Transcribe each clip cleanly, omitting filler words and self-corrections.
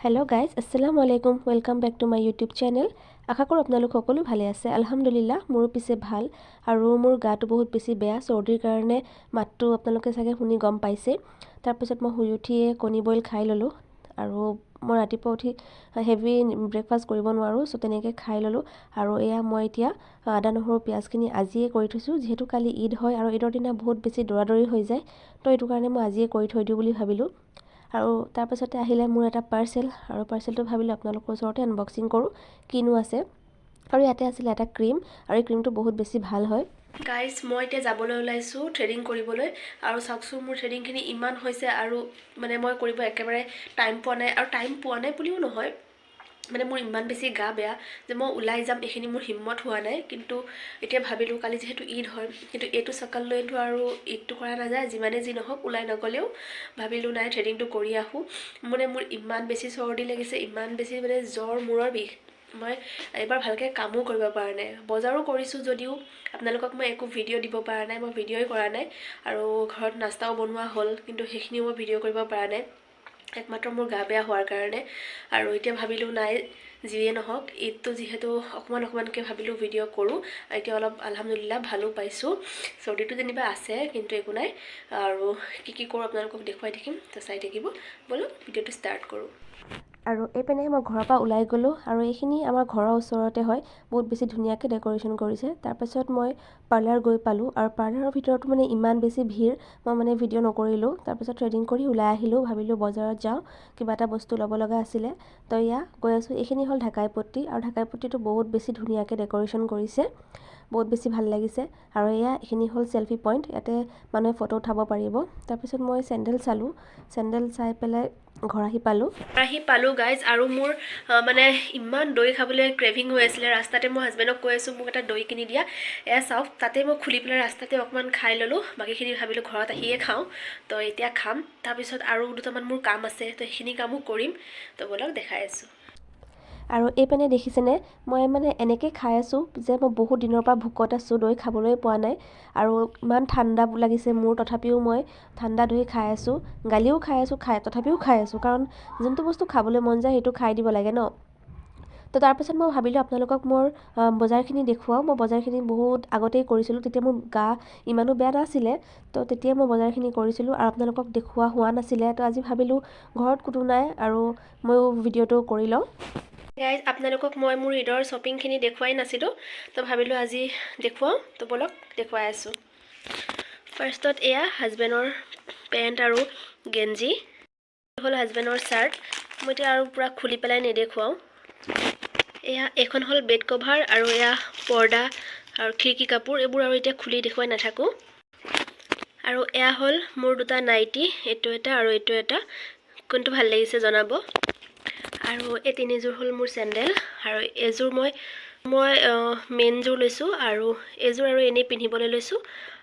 Hello guys अस्सलामु आलैकुम welcome back to my YouTube channel आशा करूँ आपलोक सकलो भाले आछे अल्हम्दुलिल्लाह मोर पिछे भाल आरो मोर गाटो बहुत बेसी बेया सर्दीर कारणे मातटो आपनालोके सागे शुनि गम पाइसे तार पिছত मैं शुई उठिए कणी बइल खाई ललो आरो मैं रातिपुवा उठी हेवी ब्रेकफास्ट करिब नोवारो सो तेनेके खाई ललो आरो एया मैं एतिया आदा নহৰু पियाजखिनि आजिए करि थैसु जेहेतु काली ईद হয় आरो ईदर दिना बहुत बेसी दौरादौरी হৈ যায় तो एटु कारणे मैं आजिए करि थৈ दिउ बुली भाबिलो আৰু তাৰ পাছতে আহিলে মোৰ এটা পাৰ্সেল আৰু পাৰ্সেলটো ভাবিলো আপোনালোকৰ ওচৰতে আনবক্সিং কৰো কিনো আছে আৰু ইয়াতে আছিল এটা ক্ৰীম আৰু এই ক্ৰীমটো বহুত বেছি ভাল হয় গাইস মই এতিয়া যাবলৈ ওলাইছো থ্ৰেডিং কৰিবলৈ আৰু সাকসু মোৰ থ্ৰেডিংখিনি ইমান হৈছে আৰু মানে মই কৰিব একেবাৰে টাইম পোৱা নাই বুলিও নহয় মানে মোৰ ইমান বেছি গা বেয়া যে মই উলাই যাম এখিনি মোৰ হিম্মত হোৱা নাই কিন্তু এতিয়া ভাবিলো কালি যেহেতু ঈদ হয় কিন্তু এটো সকাল লৈতো আৰু ঈদটো কৰা না যায় যিমানে যি নহক উলাই নগলেও ভাবিলো নাই থ্ৰেডিংটো কৰি আহু মানে মোৰ ইমান বেছি সৰ্দি লাগিছে ইমান বেছি মানে জ্বৰ মূৰৰ বিষ মই এবাৰ ভালকে কামো কৰিব পৰা নাই বজাৰো কৰিছো যদিও আপোনালোকক মই একো ভিডিও দিব পৰা নাই মই ভিডিওই কৰা নাই আৰু ঘৰত নাস্তাও বনোৱা হ'ল কিন্তু হেখিনিও মই ভিডিও কৰিব পৰা নাই একমাত্ৰ মোৰ গা বেয়া হোৱাৰ কাৰণে আৰু এতিয়া ভাবিলো নাই যিয়ে নহক ঈদটো যেহেতু অকমানকে ভাবিলো ভিডিও কৰো এতিয়া অলপ আলহামদুলিল্লাহ ভালো পাইছো সৰ্দিটো যেনিবা আছে কিন্তু একো নাই আৰু কি কৰো আপোনালোকক দেখুৱাই থাকিম তো চাই থাকিব বলো ভিডিওটো ষ্টাৰ্ট কৰো আৰু এপেনে মই ঘৰৰ পৰা ওলাই গলো আৰু এইখিনি আমাৰ ঘৰৰ ওচৰতে হয় বহুত বেছি ধুনিয়াকে ডেকোৰেশন কৰিছে তাৰ পাছত মই পাৰ্লাৰ গৈ পালো আৰু পাৰ্লাৰৰ ভিতৰত মানে ইমান বেছি ভিৰ মই মানে ভিডিও নকৰিলো তাৰ পাছত ট্ৰেডিং কৰি ওলাই আহিলো ভাবিলো বজাৰত যাও কিবা এটা বস্তু লব লগা আছিল তো ইয়া গৈ আছো এইখিনি হল ঢাকাই পট্টি আৰু ঢাকাই পট্টিটো বহুত বেছি ধুনিয়াকে ডেকোৰেশন কৰিছে বহুত বেছি ভাল লাগিছে আৰু এয়া এখিনি হল সেলফি পইণ্ট ইয়াতে মানুহে ফটো উঠাব পাৰিব তাৰ পিছত মই স্যান্ডেল চালো স্যান্ডেল চাই পেলাই ঘৰ আহি পালো গাইজ আৰু মোৰ মানে ইমান দৈ খাবলৈ ক্ৰেভিং হৈ আছিল ৰাস্তাতে মই হাজবেণ্ডক কৈ আছো মোক এটা দৈ কিনি দিয়া এয়া চাওক তাতে মই খুলি পেলাই ৰাস্তাতে অকমান খাই ললো বাকিখিনি ভাবিলো ঘৰত আহিয়ে খাও তো এতিয়া খাম তাৰ পিছত আৰু দুটামান মোৰ কাম আছে তো সেইখিনি কামো কৰিম তো বলক দেখাই আছো আৰু এইপানে দেখিছেনে মই মানে এনেকৈ খাই আছো যে মই বহুত দিনৰ পৰা ভুকত আছো দৈ খাবলৈ পোৱা নাই আৰু ইমান ঠাণ্ডা লাগিছে মোৰ তথাপিও মই ঠাণ্ডা দৈ খাই আছো গালিও খাই আছো তথাপিও খাই আছো কাৰণ যোনটো বস্তু খাবলৈ মন যায় সেইটো খাই দিব লাগে ন তো তাৰ পাছত মই ভাবিলো আপোনালোকক মোৰ বজাৰখিনি দেখুৱাও মই বজাৰখিনি বহুত আগতেই কৰিছিলো তেতিয়া মোৰ গা ইমানো বেয়া নাছিলে তো তেতিয়া মই বজাৰখিনি কৰিছিলো আৰু আপোনালোকক দেখুৱা হোৱা নাছিলে তো আজি ভাবিলো ঘৰত কোনো নাই আৰু মই ভিডিওটো কৰি লওঁ গাইজ আপোনালোকক মই মোৰ ঈদৰ শ্বপিংখিনি দেখুৱাই নাছিলো তো ভাবিলো আজি দেখুৱাও তো বলক দেখুৱাই আছো ফাৰ্ষ্টত এয়া হাজবেণ্ডৰ পেণ্ট আৰু গেঞ্জি হল হাজবেণ্ডৰ শাৰ্ট মই এতিয়া আৰু পুৰা খুলি পেলাই নেদেখুৱাও এয়া এখন হল বেড কভাৰ আৰু এয়া পৰ্দা আৰু খিৰিকী কাপোৰ এইবোৰ আৰু এতিয়া খুলি দেখুৱাই নাথাকো আৰু এয়া হল মোৰ দুটা নাইটি এটো এটা আৰু এটো এটা কোনটো ভাল লাগিছে জনাব আৰু এই তিনিযোৰ হল মোৰ স্যান্ডেল আৰু এযোৰ মই মেন যোৰ লৈছো আৰু এযোৰ আৰু এনে পিন্ধিবলৈ লৈছো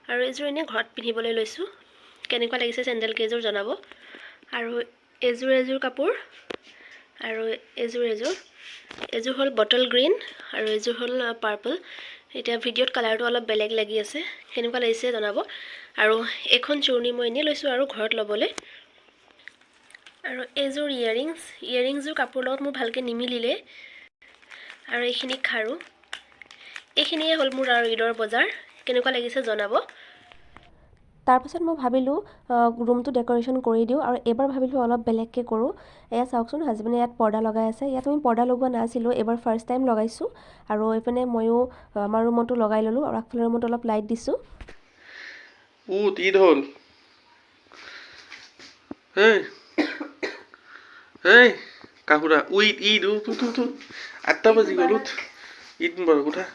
আৰু এযোৰ এনে ঘৰত পিন্ধিবলৈ লৈছো কেনেকুৱা লাগিছে স্যান্ডেল কেযোৰ জনাব আৰু এযোৰ কাপোৰ আৰু এযোৰ হল বটল গ্ৰীন আৰু এযোৰ হল পাৰ্পল এতিয়া ভিডিওত কালাৰটো অলপ বেলেগ লাগি আছে কেনেকুৱা লাগিছে জনাব আৰু এখন চুৰ্ণি মই এনে লৈছো আৰু ঘৰত লবলৈ আৰু এযোৰ ইয়াৰিংছৰ কাপোৰ লগত মোৰ ভালকে নিমিলিলে আৰু এইখিনি খাৰু এইখিনিয়ে হল মোৰ আৰু ঈদৰ বজাৰ কেনেকুৱা লাগিছে জনাব তাৰ পাছত মই ভাবিলো ৰুমটো ডেকোৰেশন কৰি দিও আৰু এবাৰ ভাবিলো অলপ বেলেগকে কৰো এয়া চাওকচোন হাজবেণ্ডে ইয়াত পৰ্দা লগাই আছে ইয়াত আমি পৰ্দা লগোৱা নাছিলো এবাৰ ফাৰ্ষ্ট টাইম লগাইছো আৰু এইপিনে ময়ো আমাৰ ৰুমটো লগাই ললো আৰু আগফালৰ ৰুমটো অলপ লাইট দিছো ঈদ হল Hey, kahura, ঈদ উঠ 8টা বাজি গ'ল ঈদ মুবাৰক উঠা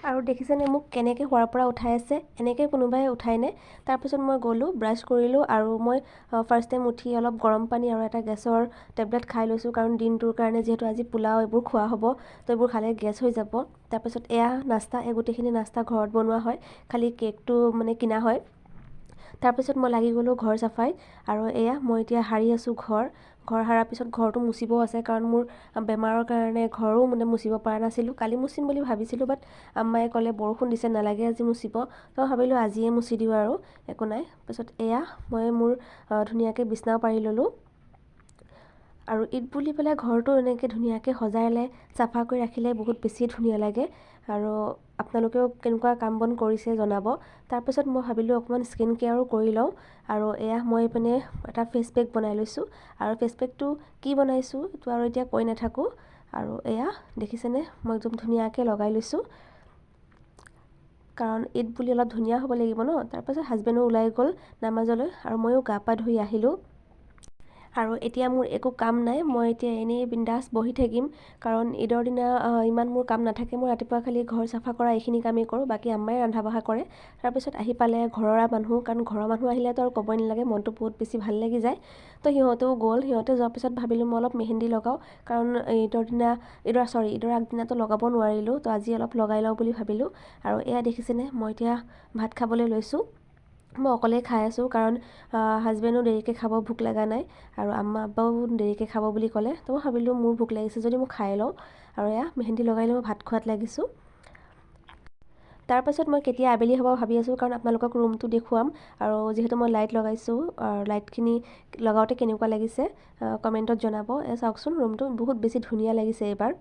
আৰু দেখিছেনে মোক কেনেকৈ হোৱাৰ পৰা উঠাই আছে এনেকৈ কোনোবাই উঠাইনে তাৰপিছত মই গ'লো ব্ৰাছ কৰিলো আৰু মই ফাৰ্ষ্ট টাইম উঠি অলপ গৰম পানী আৰু এটা গেছৰ টেবলেট খাই লৈছো কাৰণ দিনটোৰ কাৰণে যেহেতু আজি পোলাও এইবোৰ খোৱা হ'ব তো এইবোৰ খালে গেছ হৈ যাব তাৰপিছত এয়া নাস্তা এই গোটেইখিনি নাস্তা ঘৰত বনোৱা হয় খালি কেকটো মানে কিনা হয় তাৰপিছত মই লাগি গ'লোঁ ঘৰ চাফাইত আৰু এয়া মই এতিয়া সাৰি আছোঁ ঘৰ সাৰাৰ পিছত ঘৰটো মুচিবও আছে কাৰণ মোৰ বেমাৰৰ কাৰণে ঘৰো মানে মুচিব পৰা নাছিলোঁ। কালি মুচিম বুলি ভাবিছিলোঁ, বাট আম্মায়ে ক'লে বৰষুণ দিছে নালাগে আজি মুচিব, তো ভাবিলোঁ আজিয়ে মুচি দিওঁ আৰু একো নাই। তাৰপিছত এয়া মই মোৰ ধুনীয়াকৈ বিছনাও পাৰি ল'লোঁ আৰু ঈদ বুলি পেলাই ঘৰটো এনেকৈ ধুনীয়াকৈ সজালে চাফা কৰি ৰাখিলে বহুত বেছি ধুনীয়া লাগে। আৰু আপোনালোকেও কেনেকুৱা কাম বন কৰিছে জনাব। তাৰপিছত মই ভাবিলোঁ অকণমান স্কিন কেয়াৰো কৰি লওঁ আৰু এয়া মই মানে এটা ফেচ পেক বনাই লৈছোঁ আৰু ফেচ পেকটো কি বনাইছোঁ এইটো আৰু এতিয়া কৈ নাথাকোঁ। আৰু এয়া দেখিছেনে মই একদম ধুনীয়াকৈ লগাই লৈছোঁ কাৰণ ঈদ বুলি অলপ ধুনীয়া হ'ব লাগিব ন। তাৰপাছত হাজবেণ্ডো ওলাই গ'ল নামাজলৈ আৰু ময়ো গা পা ধুই আহিলোঁ আৰু এতিয়া মোৰ একো কাম নাই, মই এতিয়া এনেই বিন্দাছ বহি থাকিম কাৰণ ঈদৰ দিনা ইমান মোৰ কাম নাথাকে। মই ৰাতিপুৱা খালি ঘৰ চাফা কৰা এইখিনি কামেই কৰোঁ, বাকী আম্মাই ৰন্ধা বঢ়া কৰে। তাৰপিছত আহি পালে ঘৰৰ মানুহ, কাৰণ ঘৰৰ মানুহ আহিলেতো আৰু ক'বই নালাগে, মনটো বহুত বেছি ভাল লাগি যায়। তো সিহঁতেও গ'ল, সিহঁতে যোৱাৰ পিছত ভাবিলোঁ মই অলপ মেহেন্দি লগাওঁ কাৰণ ঈদৰ আগদিনাটো লগাব নোৱাৰিলোঁ, তো আজি অলপ লগাই লওঁ বুলি ভাবিলোঁ। আৰু এয়া দেখিছেনে মই এতিয়া ভাত খাবলৈ লৈছোঁ। মই অকলেই খাই আছোঁ কাৰণ হাজবেণ্ডো দেৰিকৈ খাব, ভোক লগা নাই আৰু আম্মা আব্বাও দেৰিকৈ খাব বুলি ক'লে। তো মই ভাবিলোঁ মোৰ ভোক লাগিছে যদি মই খাই লওঁ আৰু এয়া মেহেন্দি লগাই লৈ মই ভাত খোৱাত লাগিছোঁ। তাৰপাছত মই কেতিয়া আবেলি হ'ব ভাবি আছোঁ কাৰণ আপোনালোকক ৰুমটো দেখুৱাম আৰু যিহেতু মই লাইট লগাইছোঁ, লাইটখিনি লগাওঁতে কেনেকুৱা লাগিছে কমেণ্টত জনাব। চাওকচোন ৰুমটো বহুত বেছি ধুনীয়া লাগিছে এইবাৰ।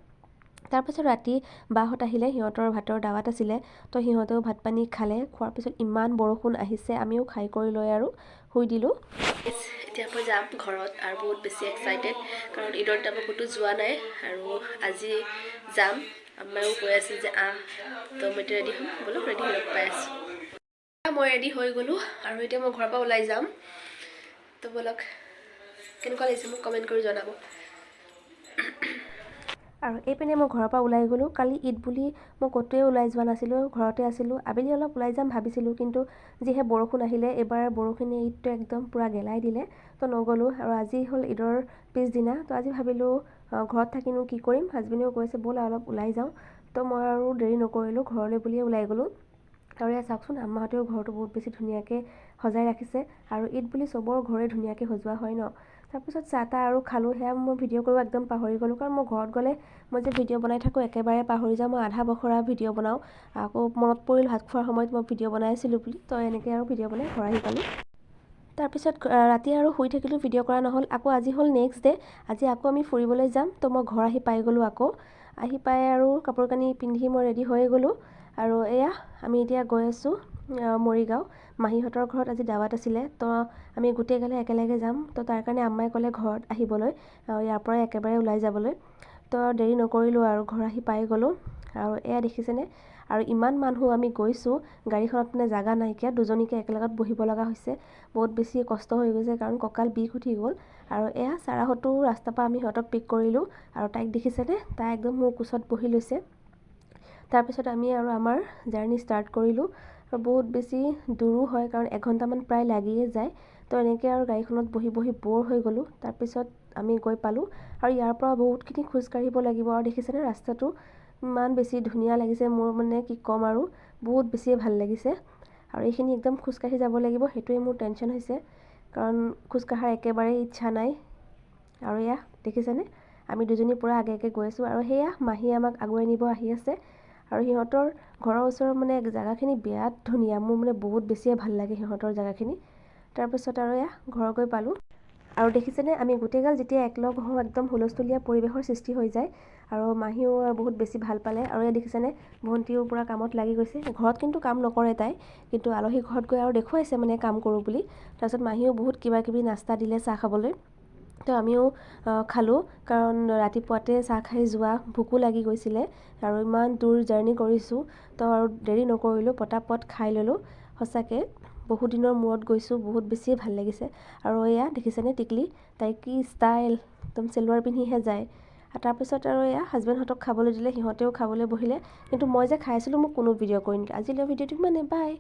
তাৰপাছত ৰাতি বাহঁত আহিলে, সিহঁতৰ ভাতৰ দাৱাত আছিলে, তো সিহঁতেও ভাত পানী খালে। খোৱাৰ পিছত ইমান বৰষুণ আহিছে, আমিও খাই কৰি লৈ আৰু শুই দিলোঁ। এতিয়া মই যাম ঘৰত আৰু বহুত বেছি এক্সাইটেড কাৰণ ঈদৰ দিনা মই ক'তো যোৱা নাই আৰু আজি যাম। আম্মায়েও কৈ আছিল যে তো মই এতিয়া ৰেডি হ'ম, ব'লক ৰেডি হৈ পাই আছোঁ। মই ৰেডি হৈ গ'লোঁ আৰু এতিয়া মই ঘৰৰ পৰা ওলাই যাম। তো ব'লক কেনেকুৱা লাগিছে মোক কমেণ্ট কৰি জনাব। আৰু এইপিনে মই ঘৰৰ পৰা ওলাই গ'লোঁ। কালি ঈদ বুলি মই ক'তোৱে ওলাই যোৱা নাছিলোঁ, ঘৰতে আছিলোঁ। আবেলি অলপ ওলাই যাম ভাবিছিলোঁ, কিন্তু যিহে বৰষুণ আহিলে, এইবাৰ বৰষুণে ঈদটো একদম পূৰা গেলাই দিলে, তো নগ'লোঁ। আৰু আজি হ'ল ঈদৰ পিছদিনা, তো আজি ভাবিলোঁ ঘৰত থাকিনো কি কৰিম। হাজবেণ্ডেও কৈছে ব'লা অলপ ওলাই যাওঁ, তো মই আৰু দেৰি নকৰিলোঁ, ঘৰলৈ বুলিয়ে ওলাই গ'লোঁ। আৰু এয়া চাওকচোন আম্মাহঁতেও ঘৰটো বহুত বেছি ধুনীয়াকৈ সজাই ৰাখিছে আৰু ঈদ বুলি চবৰ ঘৰে ধুনীয়াকৈ সজোৱা হয় ন। তাৰপিছত চাহ তাহ আৰু খালোঁ। সেয়া মই ভিডিঅ' কৰিব একদম পাহৰি গ'লোঁ কাৰণ মই ঘৰত গ'লে মই যে ভিডিঅ' বনাই থাকোঁ একেবাৰে পাহৰি যাওঁ। মই আধা বখৰা ভিডিঅ' বনাওঁ, আকৌ মনত পৰিল ভাত খোৱাৰ সময়ত মই ভিডিঅ' বনাই আছিলোঁ বুলি, তো এনেকৈ আৰু ভিডিঅ' বনাই ঘৰ আহি পালোঁ। তাৰপিছত ৰাতি আৰু শুই থাকিলোঁ, ভিডিঅ' কৰা নহ'ল। আকৌ আজি হ'ল নেক্সট ডে', আজি আকৌ আমি ফুৰিবলৈ যাম, তো মই ঘৰ আহি পাই গ'লোঁ। আকৌ আহি পাই আৰু কাপোৰ কানি পিন্ধি মই ৰেডি হৈয়ে গ'লোঁ আৰু এয়া আমি এতিয়া গৈ আছোঁ মৰিগাঁও। মাহীহঁতৰ ঘৰত আজি দাৱাত আছিলে, তো আমি গোটেইগালে একেলগে যাম। তো তাৰ কাৰণে আম্মাই ক'লে ঘৰত আহিবলৈ, ইয়াৰ পৰাই একেবাৰে ওলাই যাবলৈ। তো দেৰি নকৰিলোঁ আৰু ঘৰ আহি পাই গ'লোঁ। আৰু এয়া দেখিছেনে আৰু ইমান মানুহ আমি গৈছোঁ, গাড়ীখনত মানে জাগা নাইকিয়া, দুজনীকে একেলগত বহিব লগা হৈছে। বহুত বেছি কষ্ট হৈ গৈছে কাৰণ কঁকাল বিষ উঠি গ'ল। আৰু এয়া চাৰাহঁতো ৰাস্তাৰ পৰা আমি সিহঁতক পিক কৰিলোঁ আৰু তাইক দেখিছেনে, তাই একদম মোৰ কোচত বহি লৈছে। তাৰপিছত আমি আৰু আমাৰ জাৰ্ণি ষ্টাৰ্ট কৰিলোঁ। বহুত বেছি দূৰো হয় কাৰণ এঘণ্টামান প্ৰায় লাগিয়ে যায়, তো এনেকৈ আৰু গাড়ীখনত বহি বহি ব'ৰ হৈ গ'লোঁ। তাৰপিছত আমি গৈ পালোঁ আৰু ইয়াৰ পৰা বহুতখিনি খোজকাঢ়িব লাগিব। আৰু দেখিছেনে ৰাস্তাটো ইমান বেছি ধুনীয়া লাগিছে, মোৰ মানে কি ক'ম আৰু বহুত বেছিয়ে ভাল লাগিছে। আৰু এইখিনি একদম খোজকাঢ়ি যাব লাগিব, সেইটোৱে মোৰ টেনশ্যন হৈছে কাৰণ খোজকাঢ়াৰ একেবাৰেই ইচ্ছা নাই। আৰু এয়া দেখিছেনে আমি দুজনী পূৰা আগে আগে গৈ আছোঁ আৰু সেয়া মাহী আমাক আগুৱাই নিব আহি আছে। আৰু সিহঁতৰ ঘৰৰ ওচৰৰ মানে জেগাখিনি বিৰাট ধুনীয়া, মোৰ মানে বহুত বেছিয়ে ভাল লাগে সিহঁতৰ জেগাখিনি। তাৰপিছত আৰু এয়া ঘৰ গৈ পালোঁ আৰু দেখিছেনে আমি গোটেইগাল যেতিয়া একলগ হওঁ একদম হুলস্থুলীয়া পৰিৱেশৰ সৃষ্টি হৈ যায় আৰু মাহীও বহুত বেছি ভাল পালে। আৰু এয়া দেখিছেনে ভণ্টিও পূৰা কামত লাগি গৈছে। ঘৰত কিন্তু কাম নকৰে তাই, কিন্তু আলহী ঘৰত গৈ আৰু দেখুৱাইছে মানে কাম কৰোঁ বুলি। তাৰপিছত মাহীও বহুত কিবা কিবি নাস্তা দিলে চাহ খাবলৈ, তো আমিও খালোঁ কাৰণ ৰাতিপুৱাতে চাহ খাই যোৱা, ভোকো লাগি গৈছিলে আৰু ইমান দূৰ জাৰ্ণি কৰিছোঁ, তো আৰু দেৰি নকৰিলোঁ, পটাপট খাই ল'লোঁ। সঁচাকৈ বহুত দিনৰ মূৰত গৈছোঁ, বহুত বেছিয়ে ভাল লাগিছে। আৰু এয়া দেখিছেনে টিকলি, তাই কি ষ্টাইল, একদম চেলোৱাৰ পিন্ধিহে যায়। তাৰপিছত আৰু এয়া হাজবেণ্ডহঁতক খাবলৈ দিলে, সিহঁতেও খাবলৈ বহিলে, কিন্তু মই যে খাই আছিলোঁ মোক কোনো ভিডিঅ' কৰি নিদিলে। আজিলৈ ভিডিঅ'টো ইমানে, বাই।